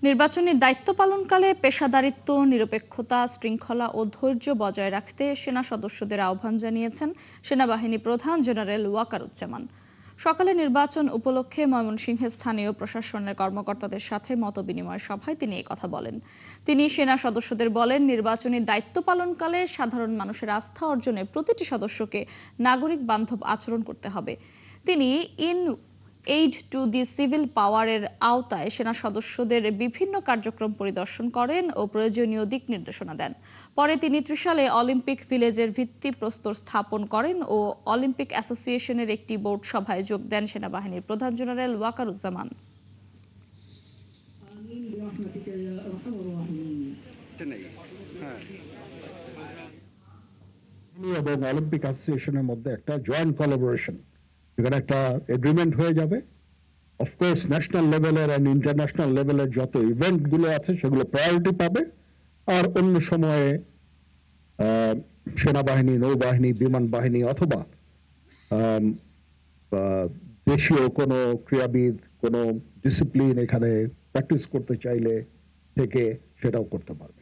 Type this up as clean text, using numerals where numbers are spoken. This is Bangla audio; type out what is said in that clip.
নির্বাচনী দায়িত্ব পালনকালে পেশাদারিত্ব, নিরপেক্ষতা, শৃঙ্খলা ও ধৈর্য বজায় রাখতে সেনা সদস্যদের আহ্বান জানিয়েছেন সেনাবাহিনী প্রধান জেনারেল ওয়াকারুজ্জামান। সকালে নির্বাচন উপলক্ষে ময়মনসিংহে স্থানীয় প্রশাসনের কর্মকর্তাদের সাথে মতবিনিময় সভায় তিনি এই কথা বলেন। তিনি সেনা সদস্যদের বলেন, নির্বাচনী দায়িত্ব পালনকালে সাধারণ মানুষের আস্থা অর্জনে প্রতিটি সদস্যকে নাগরিক বান্ধব আচরণ করতে হবে। তিনি এইড টু দি সিভিল পাওয়ারের আওতায় সেনা সদস্যদের বিভিন্ন কার্যক্রম পরিদর্শন করেন ও প্রয়োজনীয় দিক নির্দেশনা দেন। পরে তিনি ত্রিশালে অলিম্পিক ভিলেজের ভিত্তিপ্রস্তর স্থাপন করেন ও অলিম্পিক অ্যাসোসিয়েশনের একটি বোর্ড সভায় যোগ দেন সেনাবাহিনীর প্রধান জেনারেল ওয়াকারুজ্জামান। এবং অলিম্পিক অ্যাসোসিয়েশনের মধ্যে একটা জয়েন্ট কোলাবোরেশন, এখানে একটা এগ্রিমেন্ট হয়ে যাবে। অফকোর্স ন্যাশনাল লেভেলের এন্ড ইন্টারন্যাশনাল লেভেলের যত ইভেন্ট গুলো আছে সেগুলো প্রায়োরিটি পাবে, আর অন্য সময়ে সেনাবাহিনী, নৌবাহিনী, বিমান বাহিনী অথবা দেশীয় কোনো ক্রীড়াবিদ কোনো ডিসিপ্লিন এখানে প্র্যাকটিস করতে চাইলে থেকে সেটাও করতে পারবে।